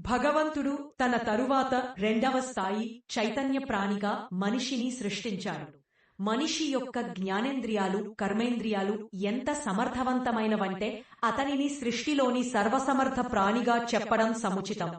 భగవంతుడు తన తరువాత రెండవ స్థాయి చైతన్య ప్రాణిగా మనిషిని సృష్టించాడు. మనిషి యొక్క జ్ఞానేంద్రియాలు, కర్మేంద్రియాలు ఎంత సమర్థవంతమైనవంటే అతనిని సృష్టిలోని సర్వసమర్థ ప్రాణిగా చెప్పడం సముచితం.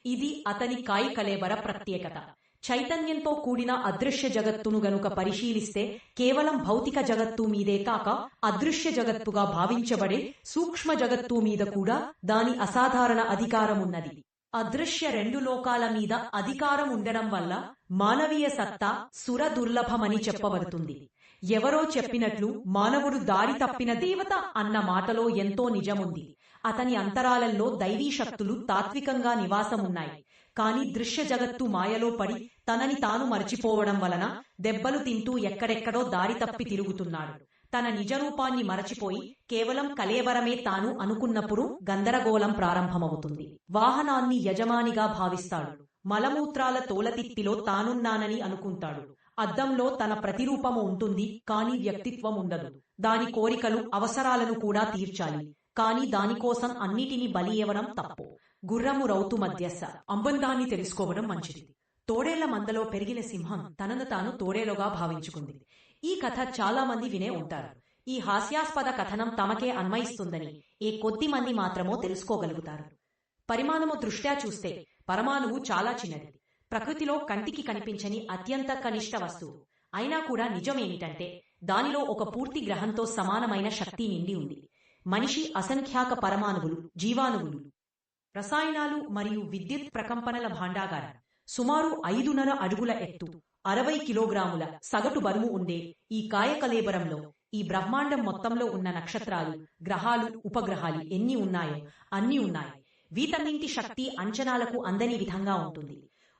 ఇది అతని కాయ కళేబర ప్రత్యేకత. చైతన్యంతో కూడిన అదృశ్య జగత్తును గనుక పరిశీలిస్తే కేవలం భౌతిక జగత్తు మీదే కాక అదృశ్య జగత్తుగా భావించబడే సూక్ష్మ జగత్తు మీద కూడా దాని అసాధారణ అధికారమున్నది. అదృశ్య రెండు లోకాల మీద అధికారం ఉండడం వల్ల మానవీయ సత్తా సురదుర్లభమని చెప్పబడుతుంది. ఎవరో చెప్పినట్లు మానవుడు దారి తప్పిన దేవత అన్న మాటలో ఎంతో నిజముంది. అతని అంతరాలలో దైవీ శక్తులు తాత్వికంగా నివాసమున్నాయి. కాని దృశ్య జగత్తు మాయలో పడి తనని తాను మరచిపోవడం వలన దెబ్బలు తింటూ ఎక్కడెక్కడో దారి తప్పి తిరుగుతున్నాడు. తన నిజరూపాన్ని మరచిపోయి కేవలం కలేవరమే తాను అనుకున్నప్పుడు గందరగోళం ప్రారంభమవుతుంది. వాహనాన్ని యజమానిగా భావిస్తాడు. మలమూత్రాల తోలతిత్తిలో తానున్నానని అనుకుంటాడు. అద్దంలో తన ప్రతిరూపము ఉంటుంది, కాని వ్యక్తిత్వం ఉండదు. దాని కోరికలు, అవసరాలను కూడా తీర్చాలి, కాని దానికోసం అన్నిటినీ బలి ఇవ్వడం తప్పు. గుర్రము రౌతు మధ్యస్థ అంబందాన్ని తెలుసుకోవడం మంచిది. తోడేళ్ల మందలో పెరిగిన సింహం తనను తాను తోడేలుగా భావించుకుంది. ఈ కథ చాలా మంది వినే ఉంటారు. ఈ హాస్యాస్పద కథనం తమకే అన్వయిస్తుందని ఏ కొద్ది మంది మాత్రమో తెలుసుకోగలుగుతారు. పరిమాణము దృష్ట్యా చూస్తే పరమాణువు చాలా చిన్నది. ప్రకృతిలో కంటికి కనిపించని అత్యంత కనిష్ట వస్తువు. అయినా కూడా నిజమేమిటంటే దానిలో ఒక పూర్తి గ్రహంతో సమానమైన శక్తి నిండి ఉంది. మనిషి అసంఖ్యాక పరమాణువులు, జీవాణువులు, రసాయనాలు మరియు విద్యుత్ ప్రకంపనల భాండాగారం. సుమారు 5.5 అడుగుల ఎత్తు, 60 కిలోగ్రాముల సగటు బరువు ఉండే ఈ కాయకలేబరంలో ఈ బ్రహ్మాండం మొత్తంలో ఉన్న నక్షత్రాలు, గ్రహాలు, ఉపగ్రహాలు ఎన్ని ఉన్నాయో అన్నీ ఉన్నాయి. వీటన్నింటి శక్తి అంచనాలకు అందని విధంగా ఉంటుంది.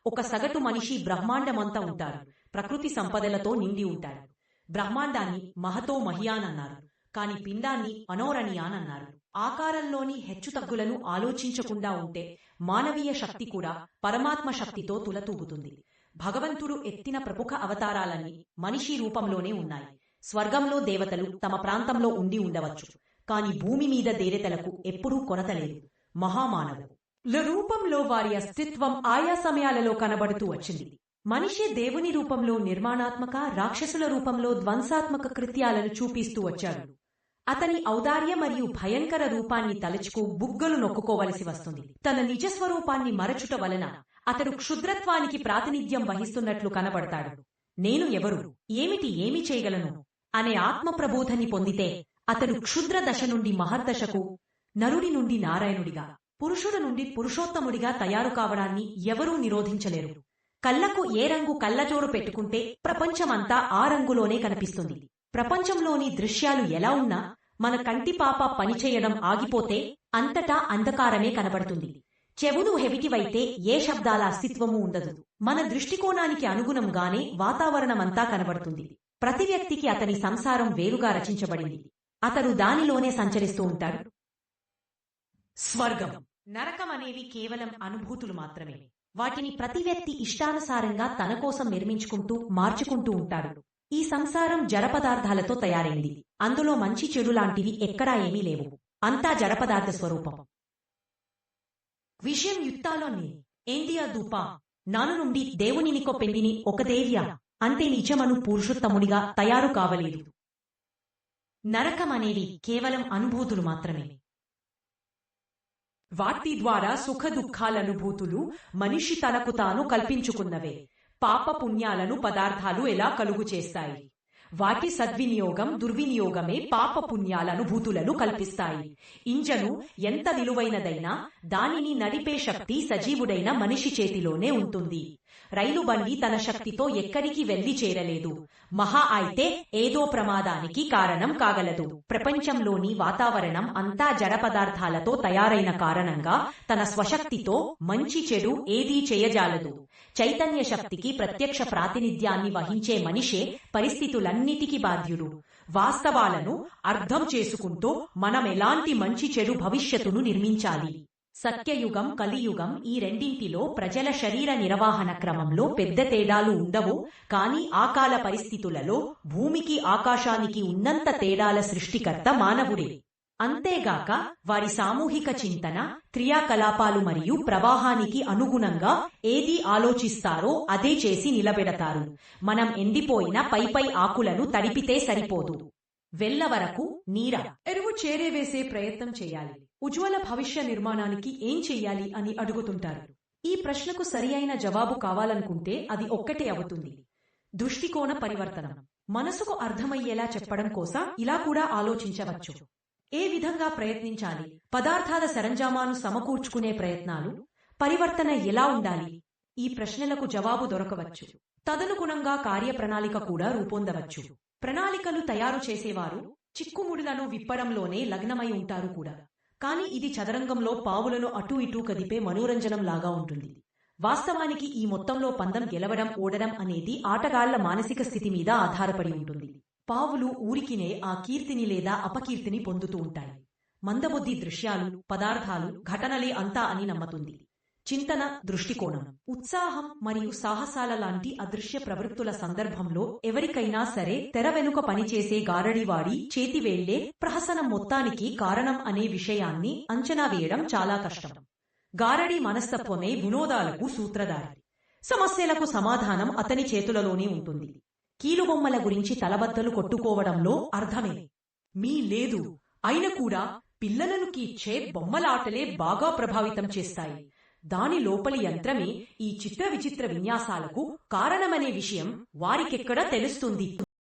ఒక సగటు మనిషి బ్రహ్మాండమంతా ఉంటారు. ప్రకృతి సంపదలతో నిండి ఉంటాడు. బ్రహ్మాండాన్ని మహతో మహియానన్నారు, కాని పిండాన్ని అనోరణీయానన్నారు. ఆకారంలోని హెచ్చుతగ్గులను ఆలోచించకుండా ఉంటే మానవీయ శక్తి కూడా పరమాత్మ శక్తితో తులతూగుతుంది. భగవంతుడు ఎత్తిన ప్రముఖ అవతారాలన్నీ మనిషి రూపంలోనే ఉన్నాయి. స్వర్గంలో దేవతలు తమ ప్రాంతంలో ఉండి ఉండవచ్చు, కాని భూమి మీద దేవతలకు ఎప్పుడూ కొరతలేదు. మహామానవుల రూపంలో వారి అస్తిత్వం ఆయా సమయాలలో కనబడుతూ వచ్చింది. మనిషి దేవుని రూపంలో నిర్మాణాత్మక, రాక్షసుల రూపంలో ధ్వంసాత్మక కృత్యాలను చూపిస్తూ వచ్చాడు. అతని ఔదార్య మరియు భయంకర రూపాన్ని తలుచుకు బుగ్గలు నొక్కుకోవలసి వస్తుంది. తన నిజస్వరూపాన్ని మరచుట వలన అతడు క్షుద్రత్వానికి ప్రాతినిధ్యం వహిస్తున్నట్లు కనబడతాడు. నేను ఎవరు, ఏమి చేయగలను అనే ఆత్మప్రబోధని పొందితే అతడు క్షుద్ర దశ నుండి మహర్దశకు, నరుడి నుండి నారాయణుడిగా, పురుషుడు నుండి పురుషోత్తముడిగా తయారు కావడాన్ని ఎవరూ నిరోధించలేరు. కళ్లకు ఏ రంగు కళ్లజోడు పెట్టుకుంటే ప్రపంచమంతా ఆ రంగులోనే కనిపిస్తుంది. ప్రపంచంలోని దృశ్యాలు ఎలా ఉన్నా మన కంటిపాప పనిచేయడం ఆగిపోతే అంతటా అంధకారమే కనబడుతుంది. చెవులు హెవిటివైతే ఏ శబ్దాల అస్తిత్వమూ ఉండదు. మన దృష్టికోణానికి అనుగుణంగానే వాతావరణమంతా కనబడుతుంది. ప్రతి వ్యక్తికి అతని సంసారం వేరుగా రచించబడింది. అతడు దానిలోనే సంచరిస్తూ ఉంటాడు. స్వర్గం, నరకం అనేవి కేవలం అనుభూతులు మాత్రమే. వాటిని ప్రతి వ్యక్తి ఇష్టానుసారంగా తన కోసం నిర్మించుకుంటూ మార్చుకుంటూ ఉంటాడు. ఈ సంసారం జడపదార్థాలతో తయారైంది. అందులో మంచి చెడు లాంటివి ఎక్కడా ఏమీ లేవు. అంతా జడపదార్థ స్వరూపం. విషయం యుక్తాలోని ఏందియా దూపా నాను నుండి దేవునినికో పెండిని ఒక దేవ్య అంటే నిజమను పురుషోత్తముడిగా తయారు కావలేదు. నరకం అనేవి కేవలం అనుభూతులు మాత్రమే. వాటి ద్వారా సుఖ దుఃఖాలనుభూతులు మనిషి తనకు తాను కల్పించుకున్నవే. పాప పుణ్యాలను పదార్థాలు ఎలా కలుగు చేస్తాయి? వాటి సద్వినియోగం, దుర్వినియోగమే పాప పుణ్యాలనుభూతులను కల్పిస్తాయి. ఇంజను ఎంత విలువైనదైనా దానిని నడిపే శక్తి సజీవుడైన మనిషి చేతిలోనే ఉంటుంది. రైలు బండి తన శక్తితో ఎక్కడికి వెళ్లి చేరలేదు. మహా అయితే ఏదో ప్రమాదానికి కారణం కాగలదు. ప్రపంచంలోని వాతావరణం అంతా జడ పదార్థాలతో తయారైన కారణంగా తన స్వశక్తితో మంచి చెడు ఏదీ చేయజాలదు. చైతన్య శక్తికి ప్రత్యక్ష ప్రాతినిధ్యాన్ని వహించే మనిషే పరిస్థితులన్నిటికీ బాధ్యుడు. వాస్తవాలను అర్థం చేసుకుంటూ మనమెలాంటి మంచి చెడు భవిష్యత్తును నిర్మించాలి. సత్యయుగం, కలియుగం ఈ రెండింటిలో ప్రజల శరీర నిర్వహణ క్రమంలో పెద్ద తేడాలు ఉండవు. కాని ఆ కాల పరిస్థితులలో భూమికి ఆకాశానికి ఉన్నంత తేడాల సృష్టికర్త మానవుడే. అంతేగాక వారి సామూహిక చింతన, క్రియాకలాపాలు మరియు ప్రవాహానికి అనుగుణంగా ఏది ఆలోచిస్తారో అదే చేసి నిలబెడతారు. మనం ఎండిపోయిన పైపై ఆకులను తడిపితే సరిపోదు. వెళ్లవరకు నీర ఎరువు చేరేవేసే ప్రయత్నం చేయాలి. ఉజ్వల భవిష్య నిర్మాణానికి ఏం చెయ్యాలి అని అడుగుతుంటారు. ఈ ప్రశ్నకు సరియైన జవాబు కావాలనుకుంటే అది ఒక్కటే అవుతుంది: దృష్టికోణ పరివర్తనం. మనసుకు అర్థమయ్యేలా చెప్పడం కోసం ఇలా కూడా ఆలోచించవచ్చు. ఏ విధంగా ప్రయత్నించాలి? పదార్థాల సరంజామాను సమకూర్చుకునే ప్రయత్నాలు, పరివర్తన ఎలా ఉండాలి? ఈ ప్రశ్నలకు జవాబు దొరకవచ్చు. తదనుగుణంగా కార్యప్రణాళిక కూడా రూపొందవచ్చు. ప్రణాళికలు తయారు చేసేవారు చిక్కుముడులను విప్పడంలోనే లగ్నమై ఉంటారు కూడా. కాని ఇది చదరంగంలో పావులను అటూ ఇటూ కదిపే మనోరంజనంలాగా ఉంటుంది. వాస్తవానికి ఈ మొత్తంలో పందెం గెలవడం ఓడడం అనేది ఆటగాళ్ల మానసిక స్థితి మీద ఆధారపడి ఉంటుంది. పావులు ఊరికినే ఆ కీర్తిని లేదా అపకీర్తిని పొందుతూ ఉంటాయి. మందబుద్ధి దృశ్యాలు, పదార్థాలు, ఘటనలే అంతా అని నమ్ముతుంది. చింతన, దృష్టికోణం, ఉత్సాహం మరియు సాహసాల లాంటి అదృశ్య ప్రవృత్తుల సందర్భంలో ఎవరికైనా సరే తెర వెనుక పనిచేసే గారడివాడి చేతివేళ్లే ప్రహసనం మొత్తానికి కారణం అనే విషయాన్ని అంచనా వేయడం చాలా కష్టం. గారడి మనస్తత్వమే వినోదాలకు సూత్రధారి. సమస్యలకు సమాధానం అతని చేతులలోనే ఉంటుంది. కీలుబొమ్మల గురించి తలబద్దలు కొట్టుకోవడంలో అర్థమే మీ లేదు. అయిన కూడా పిల్లలను కీర్చే బొమ్మలాటలే బాగా ప్రభావితం చేస్తాయి. దాని లోపలి యంత్రమే ఈ చిత్ర విచిత్ర విన్యాసాలకు కారణమనే విషయం వారికెక్కడ తెలుస్తుంది?